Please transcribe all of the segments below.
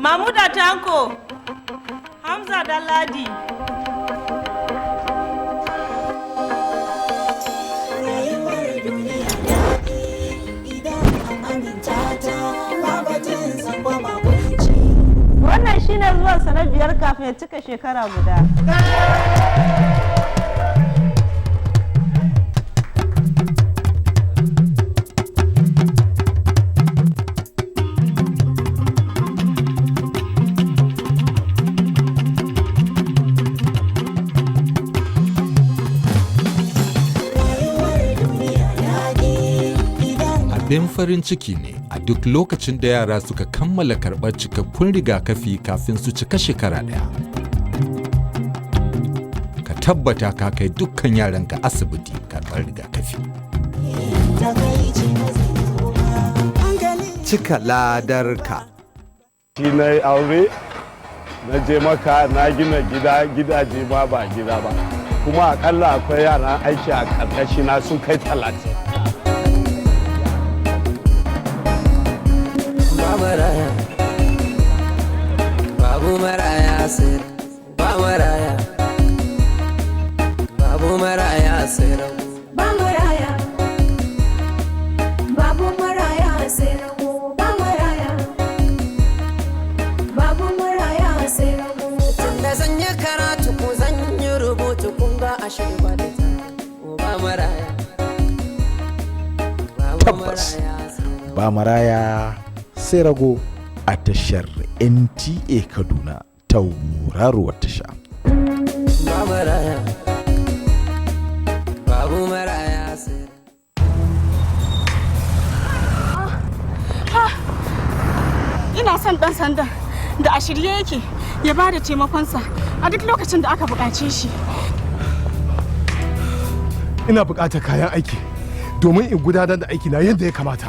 Mamuda Tanko, Hamza Daladi. Wannan shine zuwan sa na biyar kafin ya cika shekara guda. Abin farin ciki ne a duk lokacin da yara suka kammala karɓar cikakkun rigakafi kafin su cika shekara ɗaya. Ka tabbata ka kai dukkan yaranka asibiti karɓar rigakafi. Cika ladarka. Shi na yi aure, na je maka na gina gidaje ma ba gida ba. Kuma akalla akwai yaran aiki a ƙarƙashina sun kai 30. Babu maraya sir, ba maraya. Babu maraya sir, ba maraya. Babu maraya sir, ba maraya. Babu maraya sir. Tunda zan yi karatu ko zan yi rubutu kun ga ashe ba da ba maraya. Tabbas ba maraya sai rago a tashar NTA Kaduna tauraruwar tasha. Babu maraya sai. Ina son ɗan sandan da a shirye yake ya ba da taimakonsa a duk lokacin da aka buƙace shi. Ina buƙatar kayan aiki domin in gudanar da aiki na yadda ya kamata.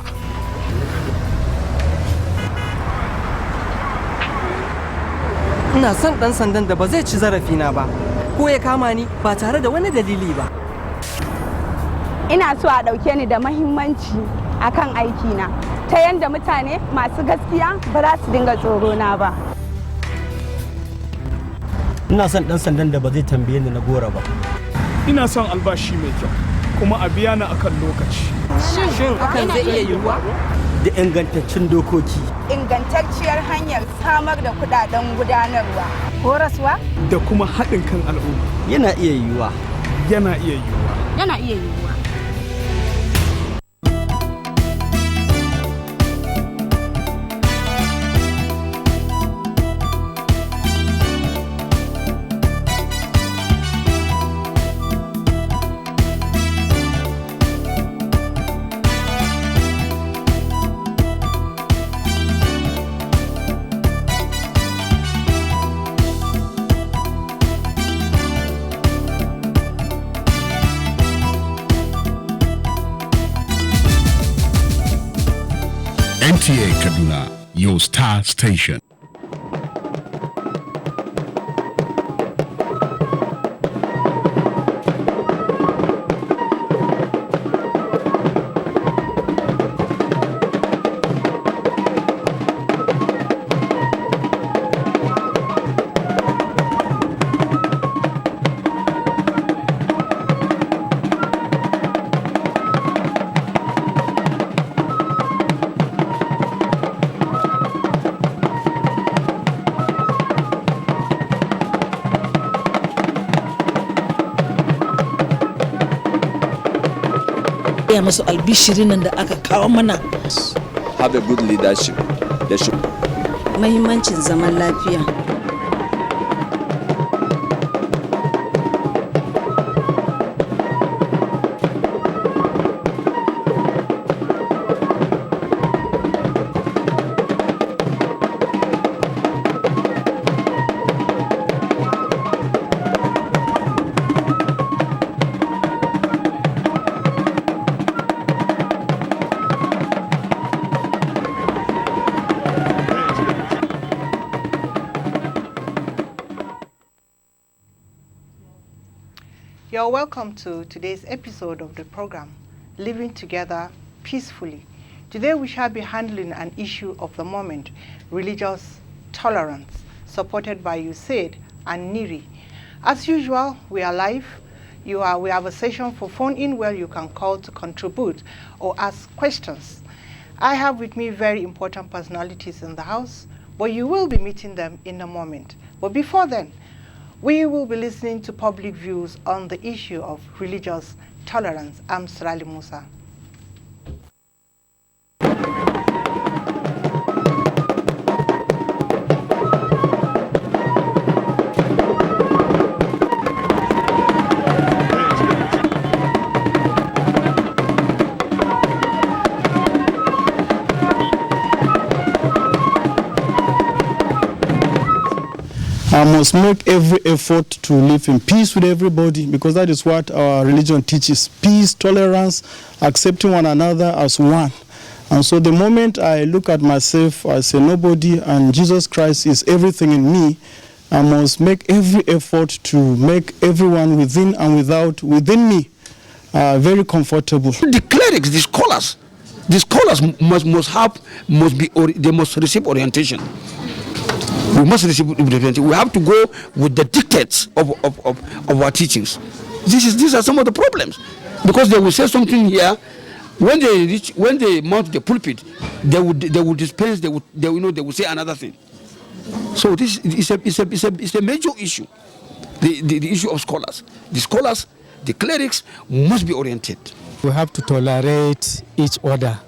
Ina son ɗan sandan da ba zai ci zarafina ba ko ya kama ni ba tare da wani dalili ba. Ina so a ɗauke ni da mahimmanci akan aikina ta yadda mutane masu gaskiya ba za su dinga tsorona ba. Ina son ɗan sandan da ba zai tambaye ni na gora ba. Ina son albashi mai kyau kuma a biya ni akan lokaci. Shin hakan zai iya yiwuwa? Da ingantaccen dokoki. Ingantacciyar hanyar samar da kudaden gudanarwa. Horaswa? Da kuma haɗin kan al'umma. Yana iya yiwuwa. Yana iya yiwuwa. Yana iya yiwuwa. NTA Kaduna, your star station. ya masu albishirin nan da aka kawo mana. Have a good leadership. Mahimmancin zaman lafiya. You're welcome to today's episode of the program, Living Together Peacefully. Today we shall be handling an issue of the moment, religious Intolerance, supported by USAID and NIRI. As usual, we are live. We have a session for phone in where you can call to contribute or ask questions. I have with me very important personalities in the house, but you will be meeting them in a moment. But before then, we will be listening to public views on the issue of religious tolerance. I'm Srali Musa. I must make every effort to live in peace with everybody, because that is what our religion teaches: peace, tolerance, accepting one another as one. And so the moment I look at myself as a nobody and Jesus Christ is everything in me, I must make every effort to make everyone within and within me very comfortable. The clerics, the scholars they must receive orientation. We must receive orientation. We have to go with the dictates of our teachings. These are some of the problems, because they will say something here. When they mount the pulpit, they will dispense. They will say another thing. So this is a major issue. The issue of scholars. The scholars, the clerics must be oriented. We have to tolerate each other.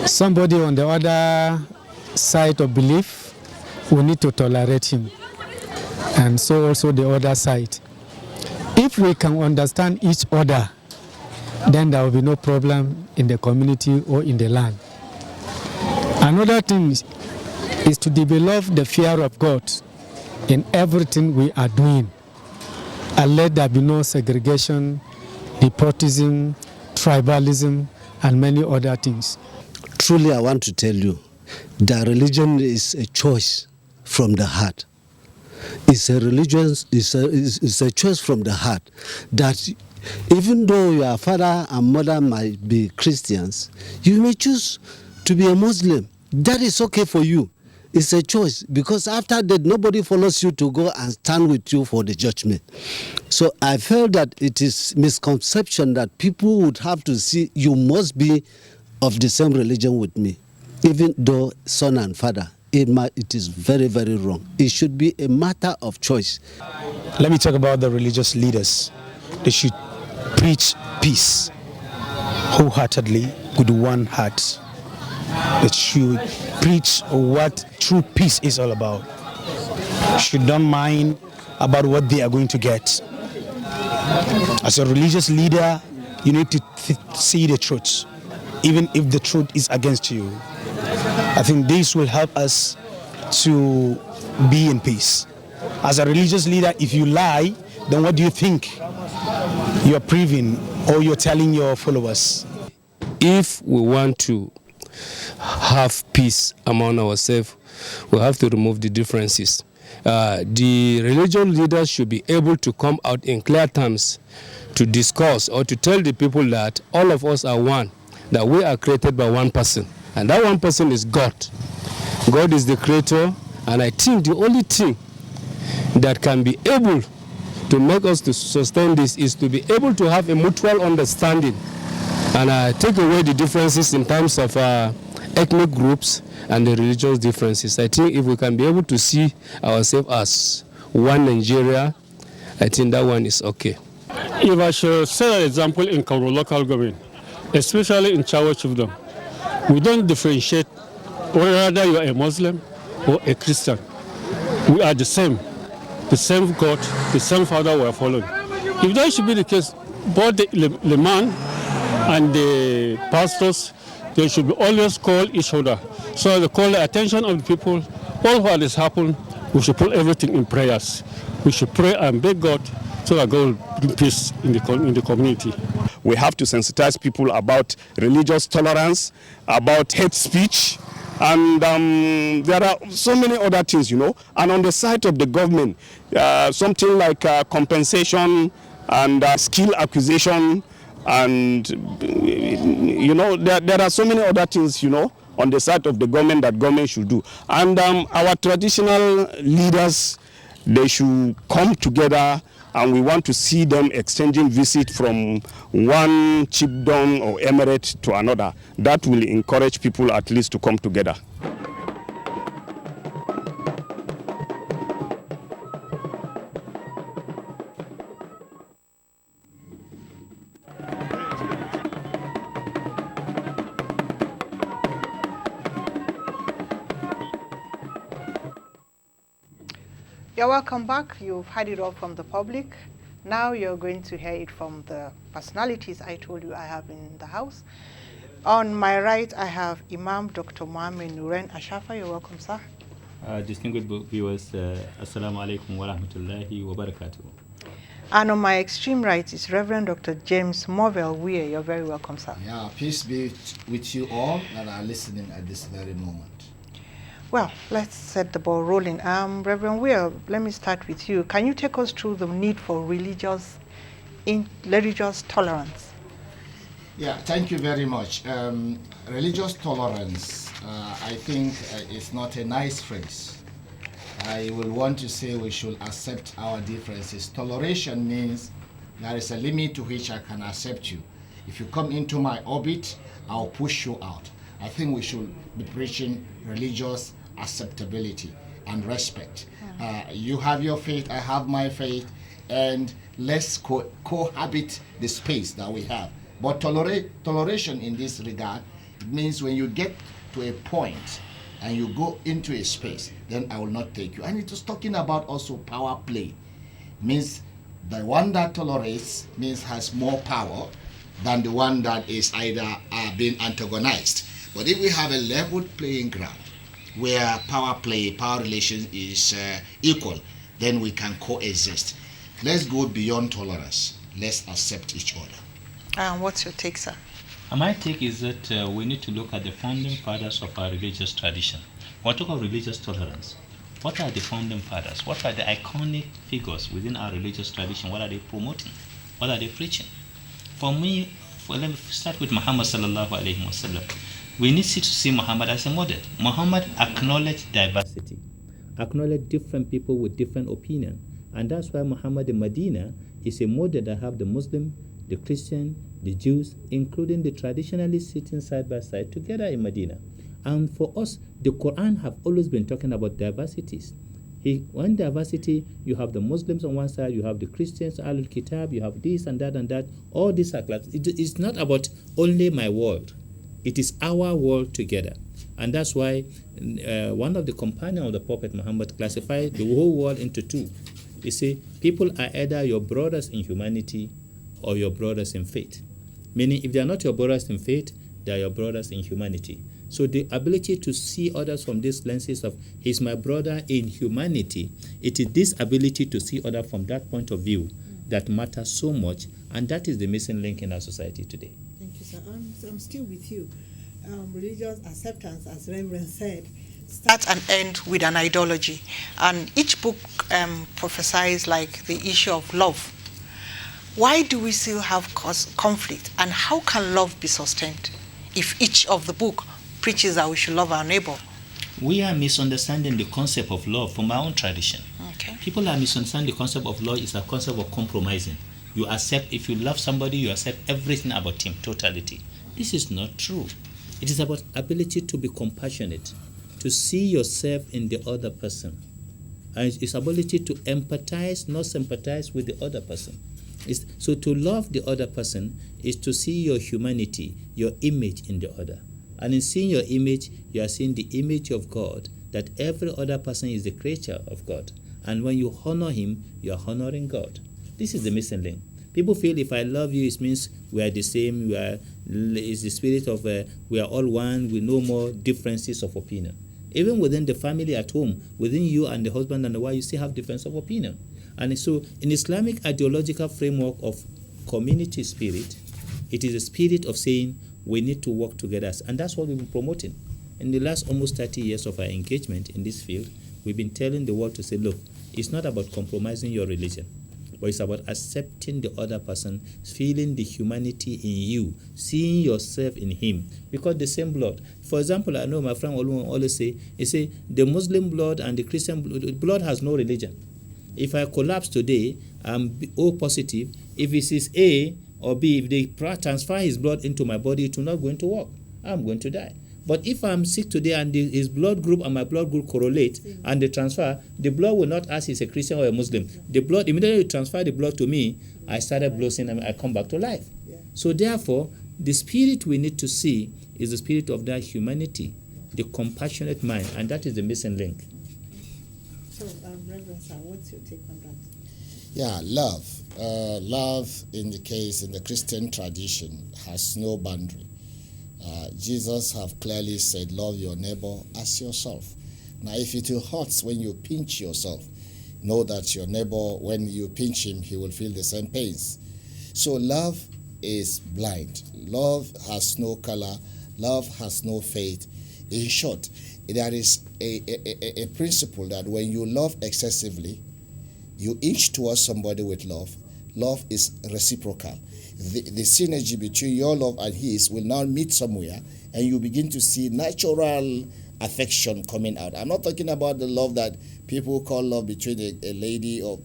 Somebody on the other side of belief, we need to tolerate him, and so also the other side. If we can understand each other, then there will be no problem in the community or in the land. Another thing is to develop the fear of God in everything we are doing, and let there be no segregation, nepotism, tribalism, and many other things. Truly, I want to tell you that religion is a choice from the heart. It's a choice from the heart, that even though your father and mother might be Christians, you may choose to be a Muslim. That is okay for you. It's a choice, because after that, nobody follows you to go and stand with you for the judgment. So I felt that it is misconception that people would have to see you must be of the same religion with me, even though son and father. It is very, very wrong. It should be a matter of choice. Let me talk about the religious leaders. They should preach peace wholeheartedly with one heart. They should preach what true peace is all about. Should not mind about what they are going to get. As a religious leader, you need to see the truth, even if the truth is against you. I think this will help us to be in peace. As a religious leader, if you lie, then what do you think you're proving or you're telling your followers? If we want to have peace among ourselves, we have to remove the differences. The religious leaders should be able to come out in clear terms to discuss or to tell the people that all of us are one, that we are created by one person. And that one person is God. God is the creator, and I think the only thing that can be able to make us to sustain this is to be able to have a mutual understanding and take away the differences in terms of ethnic groups and the religious differences. I think if we can be able to see ourselves as one Nigeria, I think that one is okay. If I should set an example in Kauru local government, especially in Chawa Chiefdom, we don't differentiate whether you are a Muslim or a Christian. We are the same God, the same Father we are following. If that should be the case, both the man and the pastors, they should always call each other. So they call the attention of the people. All what has happened, we should put everything in prayers. We should pray and beg God so that God will bring peace in the community. We have to sensitize people about religious tolerance, about hate speech, and there are so many other things, And on the side of the government, something like compensation and skill acquisition, and there are so many other things, on the side of the government that government should do. And our traditional leaders, they should come together, and we want to see them exchanging visits from one chiefdom or emirate to another. That will encourage people at least to come together. You're welcome back. You've heard it all from the public. Now you're going to hear it from the personalities I told you I have in the house. On my right, I have Imam Dr. Mohammed Nuren Ashafa. You're welcome, sir. Distinguished viewers, Assalamu alaikum wa rahmatullahi wa barakatuh. And on my extreme right is Reverend Dr. James Morvell Weir. You're very welcome, sir. Yeah, peace be with you all that are listening at this very moment. Well, let's set the ball rolling. Reverend Weir, let me start with you. Can you take us through the need for religious tolerance? Yeah, thank you very much. Religious tolerance, I think, is not a nice phrase. I will want to say we should accept our differences. Toleration means there is a limit to which I can accept you. If you come into my orbit, I'll push you out. I think we should be preaching religious acceptability and respect. You have your faith, I have my faith, and let's cohabit the space that we have. But toleration in this regard, it means when you get to a point and you go into a space, then I will not take you. And it is talking about also power play. Means the one that tolerates means has more power than the one that is either being antagonized. But if we have a leveled playing ground where power relations is equal, then we can coexist. Let's go beyond tolerance. Let's accept each other. What's your take, sir? My take is that we need to look at the founding fathers of our religious tradition. When we talk of religious tolerance, what are the founding fathers? What are the iconic figures within our religious tradition? What are they promoting? What are they preaching? For me, let me start with Muhammad sallallahu alaihi wasallam. We need to see Muhammad as a model. Muhammad acknowledged diversity, acknowledged different people with different opinion. And that's why Muhammad in Medina is a model that have the Muslim, the Christian, the Jews, including the traditionalists sitting side by side together in Medina. And for us, the Quran have always been talking about diversities. One diversity, you have the Muslims on one side, you have the Christians, Ahlul Kitab, you have this and that, all these are class. It's not about only my world. It is our world together. And that's why one of the companions of the Prophet Muhammad classified the whole world into two. You see, people are either your brothers in humanity or your brothers in faith. Meaning, if they are not your brothers in faith, they are your brothers in humanity. So the ability to see others from these lenses of, he's my brother in humanity, it is this ability to see others from that point of view that matters so much, and that is the missing link in our society today. Thank you, sir. I'm still with you. Religious acceptance, as Reverend said, start and end with an ideology. And each book prophesies like the issue of love. Why do we still have conflict, and how can love be sustained if each of the book preaches that we should love our neighbor? We are misunderstanding the concept of love from our own tradition. Okay. People are misunderstanding the concept of love is a concept of compromising. You accept, if you love somebody, you accept everything about him, totality. This is not true. It is about ability to be compassionate, to see yourself in the other person. And it's ability to empathize, not sympathize with the other person. So to love the other person is to see your humanity, your image in the other. And in seeing your image, you are seeing the image of God, that every other person is the creature of God. And when you honor him, you are honoring God. This is the missing link. People feel if I love you, it means we are the same, it's the spirit of we are all one, with no more differences of opinion. Even within the family at home, within you and the husband and the wife, you still have difference of opinion. And so in Islamic ideological framework of community spirit, it is a spirit of saying we need to work together. And that's what we've been promoting. In the last almost 30 years of our engagement in this field, we've been telling the world to say, look, it's not about compromising your religion, but it's about accepting the other person, feeling the humanity in you, seeing yourself in him, because the same blood. For example, I know my friend always say, the Muslim blood and the Christian blood has no religion. If I collapse today, I'm O positive. If it is A or B, if they transfer his blood into my body, it will not going to work. I'm going to die. But if I'm sick today and his blood group and my blood group correlate and they transfer, the blood will not ask he's a Christian or a Muslim. The blood, immediately you transfer the blood to me, I started blossoming and I come back to life. So therefore, the spirit we need to see is the spirit of that humanity, the compassionate mind, and that is the missing link. So, Reverend Sir, what's your take on that? Yeah, love. Love in the Christian tradition has no boundary. Jesus have clearly said, love your neighbor as yourself. Now, if it hurts when you pinch yourself, know that your neighbor, when you pinch him, he will feel the same pains. So love is blind. Love has no color. Love has no faith. In short, there is a principle that when you love excessively, you inch towards somebody with love. Love is reciprocal. The synergy between your love and his will now meet somewhere, and you begin to see natural affection coming out. I'm not talking about the love that people call love between a lady or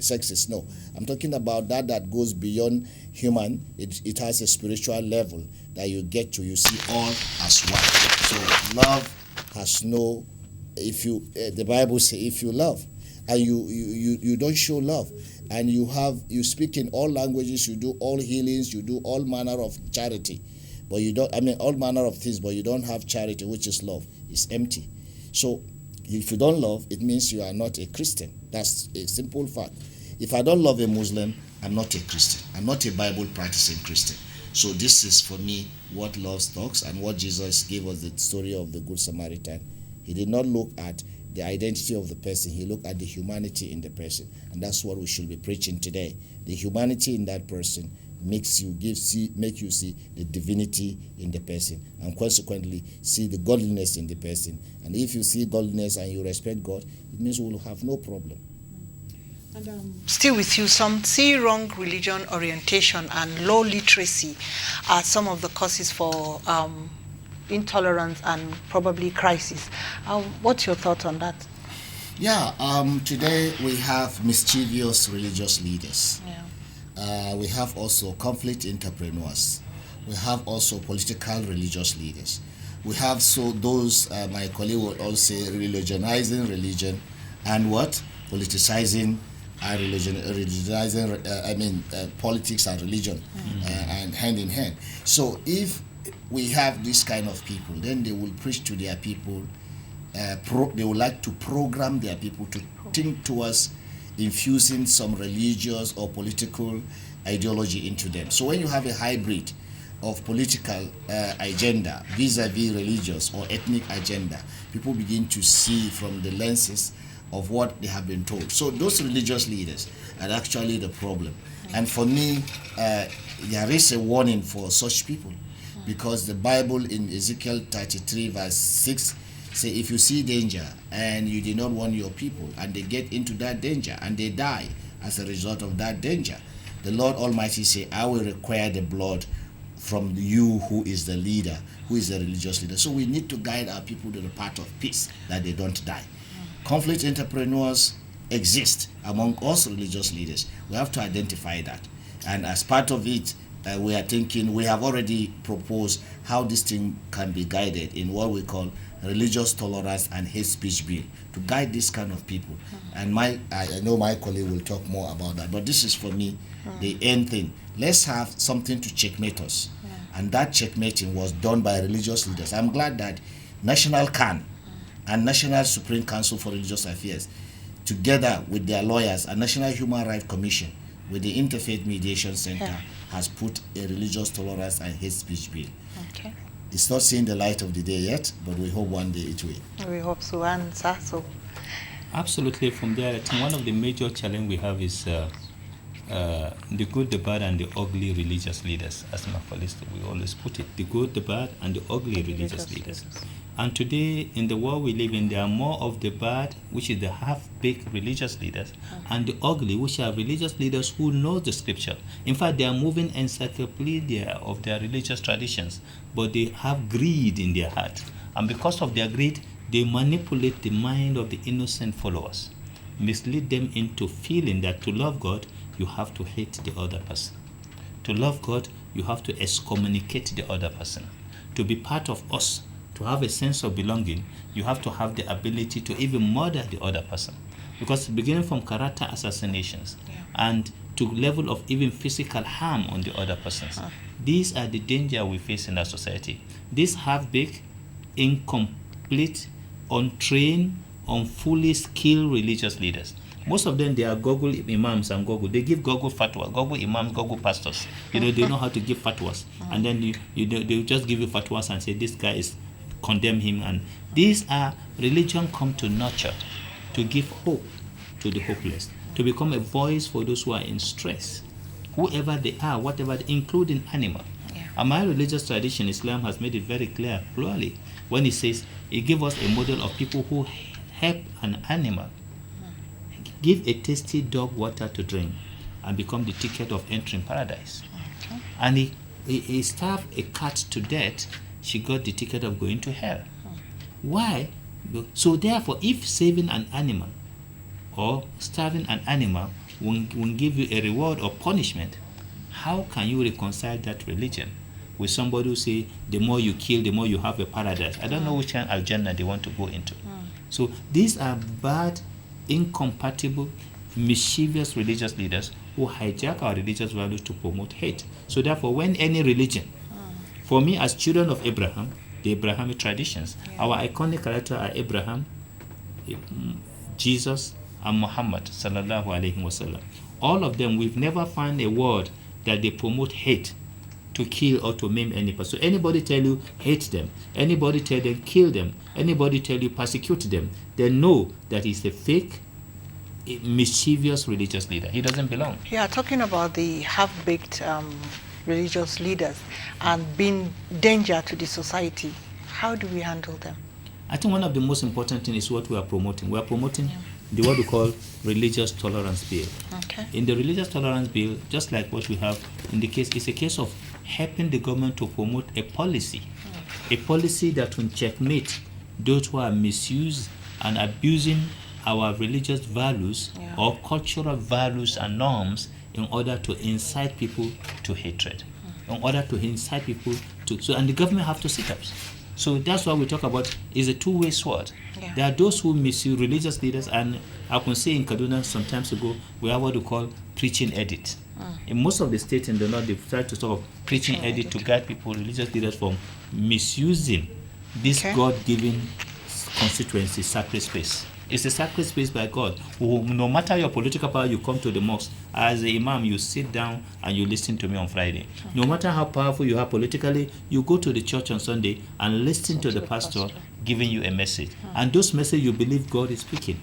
sexes. No, I'm talking about that goes beyond human. It has a spiritual level that you get to. You see all as one. So love has no. The Bible says, if you love and you don't show love, and you speak in all languages, you do all healings, you do all manner of charity, but you don't, all manner of things, but you don't have charity, which is love. It's empty. So if you don't love, it means you are not a Christian. That's a simple fact. If I don't love a Muslim, I'm not a Christian. I'm not a Bible practicing Christian. So this is for me what love talks, and what Jesus gave us, the story of the Good Samaritan. He did not look at the identity of the person, he looked at the humanity in the person. And that's what we should be preaching today. The humanity in that person make you see the divinity in the person, and consequently see the godliness in the person. And if you see godliness and you respect God, it means we will have no problem. And still with you, some see wrong religion orientation and low literacy are some of the causes for intolerance and probably crisis. What's your thoughts on that? Yeah, today we have mischievous religious leaders. We have also conflict entrepreneurs. We have also political religious leaders. We have those, my colleague would also say, religionizing religion, and what? Politicizing politics and religion, and hand in hand. So if we have this kind of people, then they will preach to their people. They would like to program their people to think towards infusing some religious or political ideology into them. So when you have a hybrid of political agenda vis-a-vis religious or ethnic agenda, people begin to see from the lenses of what they have been told. So those religious leaders are actually the problem. And for me, there is a warning for such people, because the Bible in Ezekiel 33 verse 6 say, if you see danger and you did not warn your people, and they get into that danger and they die as a result of that danger, the Lord Almighty say, I will require the blood from you who is the leader, who is the religious leader. So we need to guide our people to the path of peace, that they don't die. Conflict entrepreneurs exist among us religious leaders. We have to identify that. And as part of it, we have already proposed how this thing can be guided in what we call religious tolerance and hate speech bill, to guide this kind of people. And I know my colleague will talk more about that, but this is for me the end thing. Let's have something to checkmate us. And that checkmating was done by religious leaders. I'm glad that National CAN and National Supreme Council for Religious Affairs, together with their lawyers and National Human Rights Commission, with the Interfaith Mediation Center, has put a religious tolerance and hate speech bill. Okay. It's not seeing the light of the day yet, but we hope one day it will. We hope so, and so. Absolutely. From there, I think one of the major challenges we have is the good, the bad, and the ugly religious leaders. As we always put it, the good, the bad, and the ugly religious leaders. And today, in the world we live in, there are more of the bad, which is the half-baked religious leaders, and the ugly, which are religious leaders who know the scripture. In fact, they are moving encyclopedia of their religious traditions, but they have greed in their heart. And because of their greed, they manipulate the mind of the innocent followers, mislead them into feeling that to love God, you have to hate the other person. To love God, you have to excommunicate the other person. To be part of us, to have a sense of belonging, you have to have the ability to even murder the other person. Because beginning from character assassinations and to level of even physical harm on the other persons, these are the danger we face in our society. These half-baked, incomplete, untrained, unfully skilled religious leaders. Most of them, they are Google imams and Google. They give Google fatwa, Google imams, Google pastors. They know how to give fatwas. And then they just give you fatwas and say, this guy is, condemn him. And these are religion come to nurture, to give hope to the hopeless, to become a voice for those who are in stress, whoever they are, whatever, including animal. And my religious tradition, Islam, has made it very clear, clearly, when it says, it gives us a model of people who help an animal, give a tasty dog water to drink, and become the ticket of entering paradise. And he starved a cat to death, she got the ticket of going to hell. Why? So therefore, if saving an animal or starving an animal will give you a reward or punishment, how can you reconcile that religion with somebody who say, the more you kill, the more you have a paradise? I don't know which kind of Al-Jannah they want to go into. So these are bad, incompatible, mischievous religious leaders who hijack our religious values to promote hate. So therefore, when any religion, for me as children of Abraham, the Abrahamic traditions, our iconic characters are Abraham, Jesus, and Muhammad sallallahu alaihi wasallam. All of them, we've never found a word that they promote hate, to kill or to maim any person. So anybody tell you hate them, anybody tell them kill them, anybody tell you persecute them, they know that he's a fake, mischievous religious leader. He doesn't belong. Yeah, talking about the half-baked religious leaders and being danger to the society, how do we handle them? I think one of the most important things is what we are promoting. We are promoting what we call religious tolerance bill. Okay. In the religious tolerance bill, just like what we have in the case, it's a case of helping the government to promote a policy that will checkmate those who are misusing and abusing our religious values or cultural values and norms in order to incite people to hatred, in order to incite people to, and the government have to sit up. So that's why we talk about is a two-way sword. There are those who misuse religious leaders, and I can say in Kaduna some times ago, we have what we call preaching edit. In most of the states in the north, they've tried to sort of preaching edit to guide people, religious leaders, from misusing this God-given constituency, sacred space. It's a sacred space by God. No matter your political power, you come to the mosque. As an imam, you sit down and you listen to me on Friday. No matter how powerful you are politically, you go to the church on Sunday and listen to the pastor giving you a message. And those messages you believe God is speaking.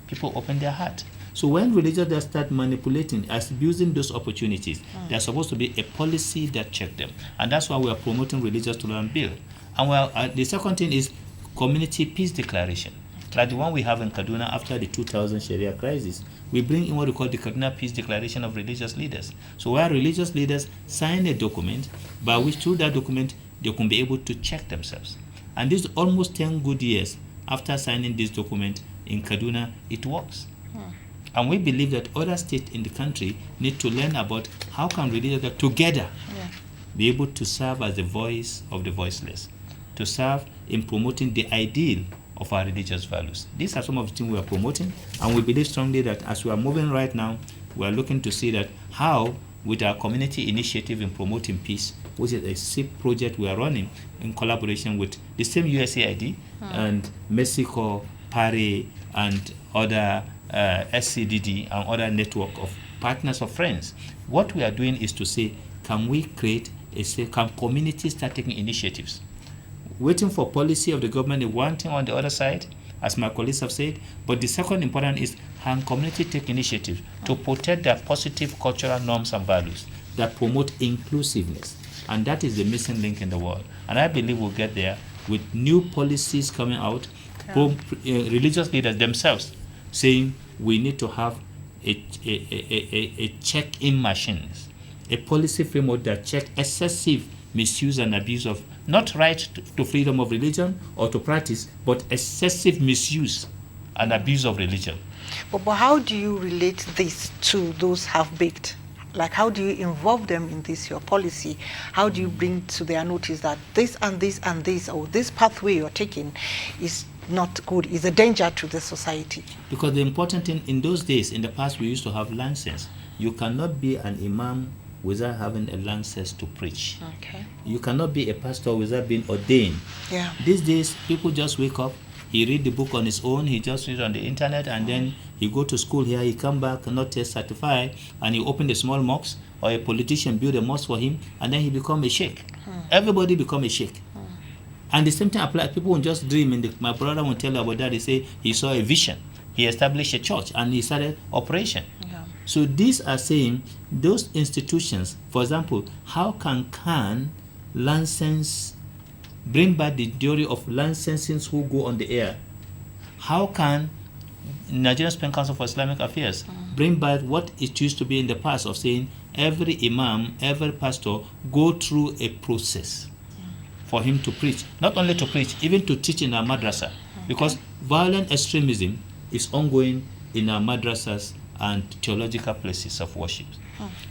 People open their heart. So when religious leaders start manipulating, abusing those opportunities, there's supposed to be a policy that checks them. And that's why we are promoting religious tolerance bill. And the second thing is community peace declaration. Like the one we have in Kaduna after the 2000 Sharia crisis, we bring in what we call the Kaduna Peace Declaration of Religious Leaders. So where religious leaders sign a document by which through that document they can be able to check themselves. And this almost 10 good years after signing this document in Kaduna, it works. And we believe that other states in the country need to learn about how can religious leaders together be able to serve as the voice of the voiceless, to serve in promoting the ideal of our religious values. These are some of the things we are promoting, and we believe strongly that as we are moving right now, we are looking to see that how, with our community initiative in promoting peace, which is a SIP project we are running in collaboration with the same USAID and Mexico, PARE, and other SCDD and other network of partners of friends. What we are doing is to say, can we create can communities start taking initiatives? Waiting for policy of the government is one thing on the other side, as my colleagues have said, but the second important is can community take initiative to protect their positive cultural norms and values that promote inclusiveness. And that is the missing link in the world. And I believe we'll get there with new policies coming out, religious leaders themselves saying we need to have a check-in machines, a policy framework that check excessive misuse and abuse of not right to freedom of religion or to practice, but excessive misuse and abuse of religion. But how do you relate this to those half-baked? Like, how do you involve them in this, your policy? How do you bring to their notice that this and this and this, or this pathway you're taking is not good, is a danger to the society? Because the important thing, in those days, in the past, we used to have license. You cannot be an imam without having a license to preach. Okay. You cannot be a pastor without being ordained. Yeah. These days, people just wake up, he read the book on his own, he just read on the internet, and then he go to school here, he come back, not test certified, and he open a small mosque, or a politician build a mosque for him, and then he become a sheikh. Everybody become a sheikh. And the same thing applies. People won't just dream. My brother will tell you about that. He say he saw a vision. He established a church and he started operation. Yeah. So these are saying those institutions, for example, how can license bring back the theory of licensing who go on the air? How can Nigerian Supreme Council for Islamic Affairs bring back what it used to be in the past of saying every imam, every pastor go through a process for him to preach, not only to preach, even to teach in our madrasa, because violent extremism is ongoing in our madrasas and theological places of worship.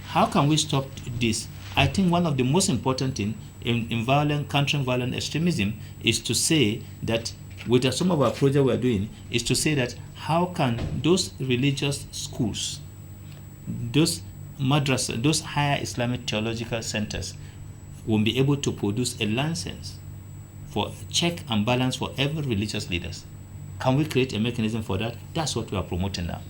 How can we stop this? I think one of the most important things in countering violent extremism is to say that, with some of our projects we're doing, is to say that how can those religious schools, those madrasas, those higher Islamic theological centers will be able to produce a license for check and balance for every religious leaders. Can we create a mechanism for that? That's what we are promoting now.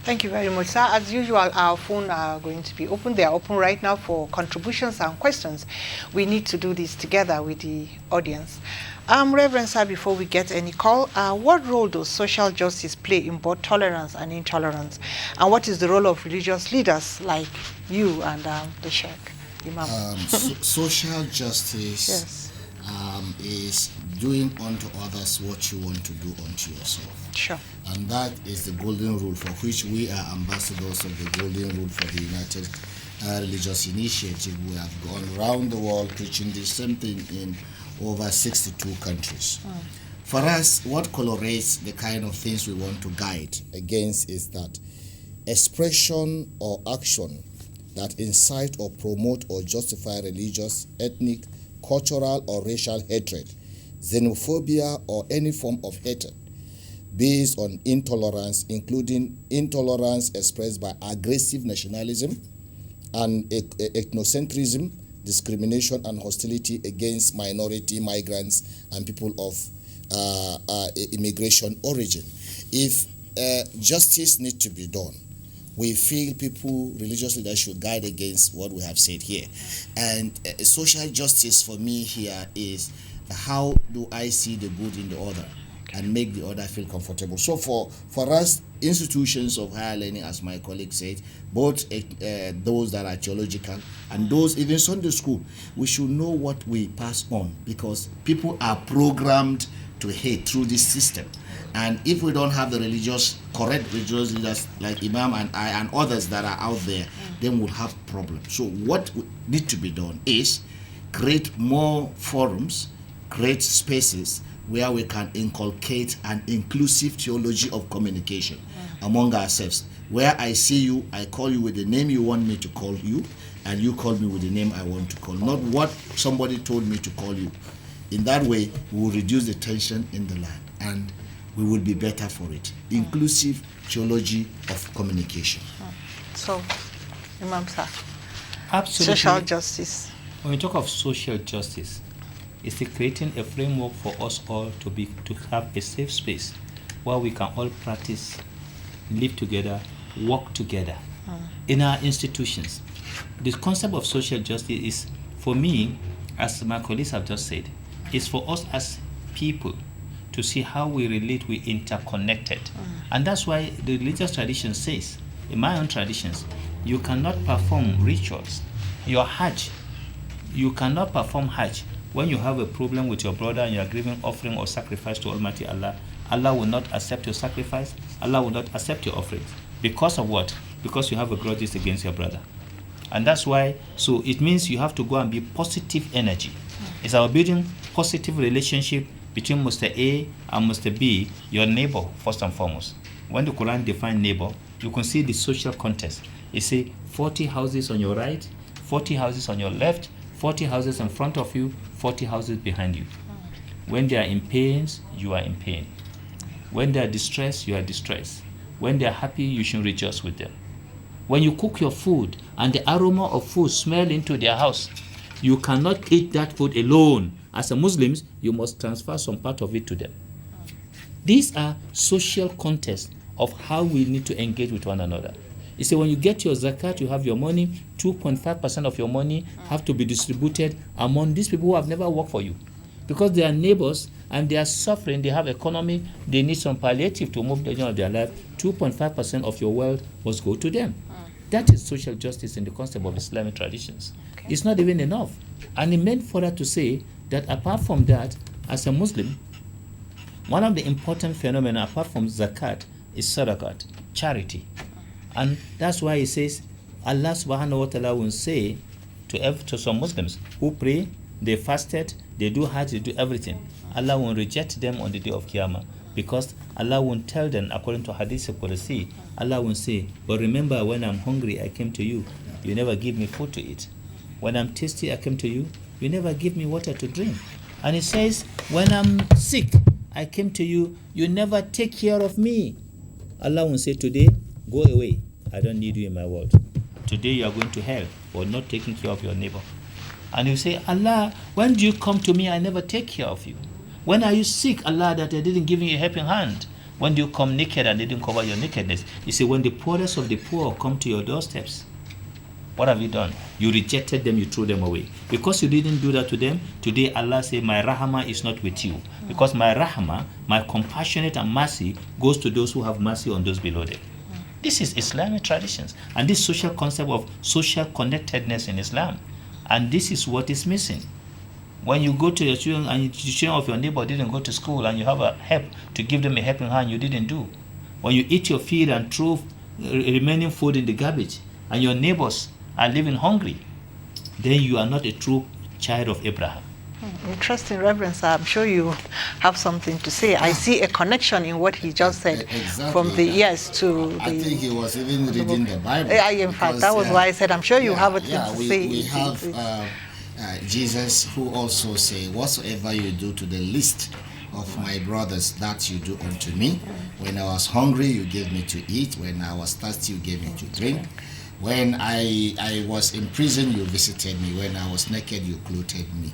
Thank you very much, sir. As usual, our phones are going to be open. They are open right now for contributions and questions. We need to do this together with the audience. Reverend sir, before we get any call, what role does social justice play in both tolerance and intolerance? And what is the role of religious leaders like you and the Sheikh, Imam? Social justice is doing unto others what you want to do unto yourself. Sure. And that is the golden rule for which we are ambassadors of the golden rule for the United Religious Initiative. We have gone around the world preaching the same thing in over 62 countries. For us, what colorates the kind of things we want to guide against is that expression or action that incite or promote or justify religious, ethnic, cultural or racial hatred, xenophobia or any form of hatred based on intolerance, including intolerance expressed by aggressive nationalism and ethnocentrism, discrimination and hostility against minority, migrants, and people of immigration origin. If justice needs to be done, we feel people, religious leaders, should guide against what we have said here. And social justice for me here is how do I see the good in the other and make the other feel comfortable. So for us, institutions of higher learning, as my colleague said, both those that are theological and those even Sunday school, we should know what we pass on, because people are programmed to hate through this system. And if we don't have the correct religious leaders like Imam and I and others that are out there, then we'll have problems. So what needs to be done is create more forums, create spaces where we can inculcate an inclusive theology of communication among ourselves. Where I see you, I call you with the name you want me to call you, and you call me with the name I want to call, not what somebody told me to call you. In that way, we will reduce the tension in the land, and we will be better for it. Inclusive theology of communication. So, Imam sir, Absolutely. social justice. When we talk of social justice, it's creating a framework for us all to have a safe space where we can all practice, live together, work together. In our institutions, the concept of social justice is, for me, as my colleagues have just said, is for us as people to see how we relate, we interconnected. And that's why the religious tradition says, in my own traditions, you cannot perform rituals. Your Hajj, you cannot perform Hajj when you have a problem with your brother and you are giving offering or sacrifice to Almighty Allah, Allah will not accept your sacrifice, Allah will not accept your offerings. Because of what? Because you have a grudge against your brother. And that's why, so it means you have to go and be positive energy. It's about building positive relationship between Mr. A and Mr. B, your neighbor, first and foremost. When the Quran defines neighbor, you can see the social context. It says 40 houses on your right, 40 houses on your left, 40 houses in front of you, 40 houses behind you. When they are in pain, you are in pain. When they are distressed, you are distressed. When they are happy, you should rejoice with them. When you cook your food and the aroma of food smell into their house, you cannot eat that food alone. As a Muslims, you must transfer some part of it to them. These are social contexts of how we need to engage with one another. You see, when you get your zakat, you have your money, 2.5% of your money have to be distributed among these people who have never worked for you. Because they are neighbors and they are suffering, they have economy, they need some palliative to move the journey of their life. 2.5% of your wealth must go to them. That is social justice in the concept of Islamic traditions. Okay. It's not even enough. And it meant further to say that apart from that, as a Muslim, one of the important phenomena apart from zakat is sadaqat, charity. And that's why it says, Allah subhanahu wa ta'ala will say to some Muslims who pray, they fasted, they do hajj, they do everything. Allah will reject them on the day of Qiyamah. Because Allah won't tell them, according to Hadith al-Qudsi, Allah won't say, but remember when I'm hungry, I came to you. You never give me food to eat. When I'm thirsty, I came to you. You never give me water to drink. And it says, when I'm sick, I came to you. You never take care of me. Allah won't say, today, go away. I don't need you in my world. Today you are going to hell for not taking care of your neighbor. And you say, Allah, when do you come to me? I never take care of you. When are you sick, Allah, that I didn't give you a helping hand? When do you come naked and they didn't cover your nakedness? You say, when the poorest of the poor come to your doorsteps, what have you done? You rejected them, you threw them away. Because you didn't do that to them, today Allah say, my rahmah is not with you. Because my rahmah, my compassionate and mercy, goes to those who have mercy on those below them. This is Islamic traditions. And this social concept of social connectedness in Islam. And this is what is missing. When you go to your children and the children of your neighbor didn't go to school and you have a help to give them a helping hand, you didn't do. When you eat your feed and throw remaining food in the garbage and your neighbors are living hungry, then you are not a true child of Abraham. Interesting, Reverend sir. I'm sure you have something to say. I see a connection in what he just said. Exactly. From the yes to I think he was even reading the Bible. In fact, that was why I said, I'm sure you have a thing to say. We have Jesus who also say, whatsoever you do to the least of my brothers, that you do unto me. When I was hungry, you gave me to eat. When I was thirsty, you gave me to drink. When I was in prison, you visited me. When I was naked, you clothed me.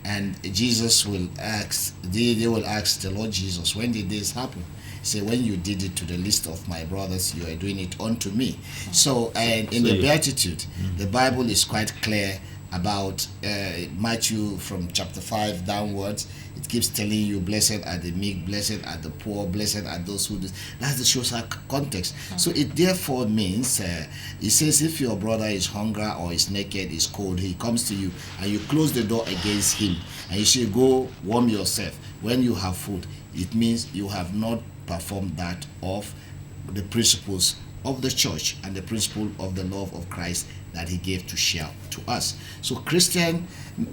And Jesus will ask, they will ask the Lord Jesus, when did this happen? Say, when you did it to the least of my brothers, you are doing it unto me. So, and in the Beatitude, the Bible is quite clear about Matthew from chapter 5 downwards. It keeps telling you, blessed are the meek, blessed are the poor, blessed are those who do. That's the social context. So it therefore means, it says, if your brother is hungry or is naked, is cold, he comes to you and you close the door against him and you say, go warm yourself. When you have food, it means you have not performed that of the principles of the church and the principle of the love of Christ that he gave to share to us. So Christian,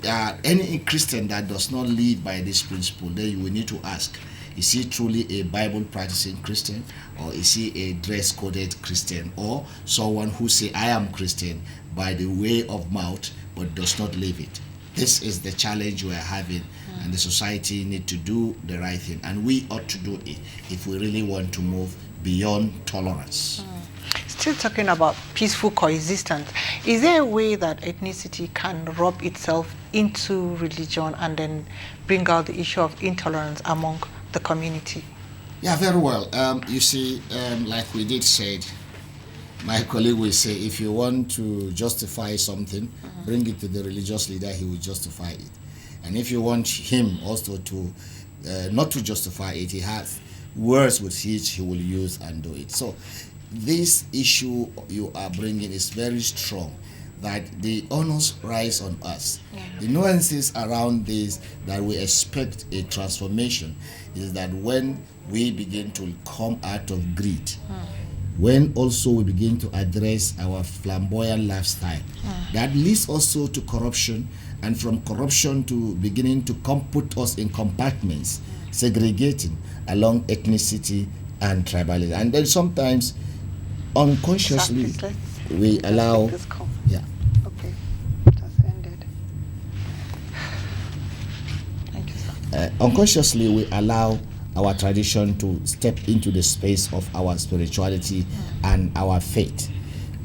any Christian that does not live by this principle, then you will need to ask, is he truly a Bible practicing Christian, or is he a dress coded Christian, or someone who say I am Christian by the way of mouth but does not live it? This is the challenge we are having, and the society need to do the right thing, and we ought to do it if we really want to move beyond tolerance. Still talking about peaceful coexistence, is there a way that ethnicity can rub itself into religion and then bring out the issue of intolerance among the community? Yeah, very well. You see, like we did said, my colleague will say, if you want to justify something, bring it to the religious leader, he will justify it. And if you want him also to not to justify it, he has words with which he will use and do it. So this issue you are bringing is very strong, that the onus rise on us. The nuances around this that we expect a transformation is that when we begin to come out of greed, when also we begin to address our flamboyant lifestyle, that leads also to corruption, and from corruption to beginning to put us in compartments, segregating along ethnicity and tribalism. And then sometimes unconsciously we allow unconsciously we allow our tradition to step into the space of our spirituality and our faith.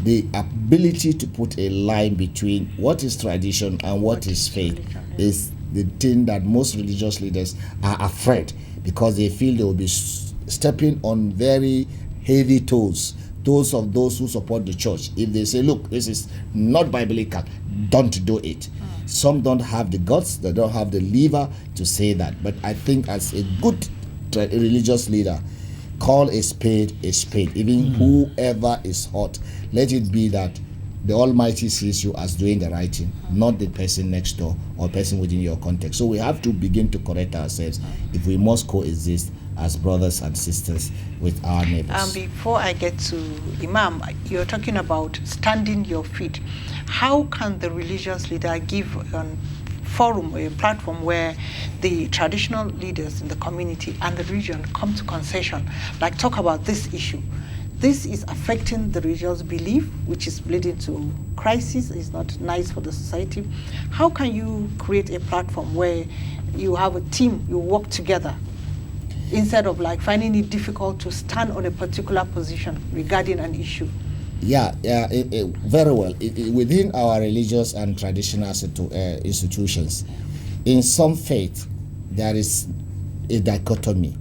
The ability to put a line between what is tradition and what is faith is the thing that most religious leaders are afraid, because they feel they will be stepping on very heavy toes of those who support the church. If they say, look, this is not biblical, don't do it. Some don't have the guts, they don't have the lever to say that. But I think as a good religious leader, call a spade, even whoever is hot. Let it be that the Almighty sees you as doing the right thing, not the person next door or person within your context. So we have to begin to correct ourselves if we must coexist as brothers and sisters with our neighbors. Before I get to Imam, you're talking about standing your feet. How can the religious leader give a forum, a platform where the traditional leaders in the community and the region come to concession, like talk about this issue? This is affecting the religious belief, which is leading to crisis. It's not nice for the society. How can you create a platform where you have a team, you work together, instead of like finding it difficult to stand on a particular position regarding an issue? Very well. Within our religious and traditional institutions, in some faith, there is a dichotomy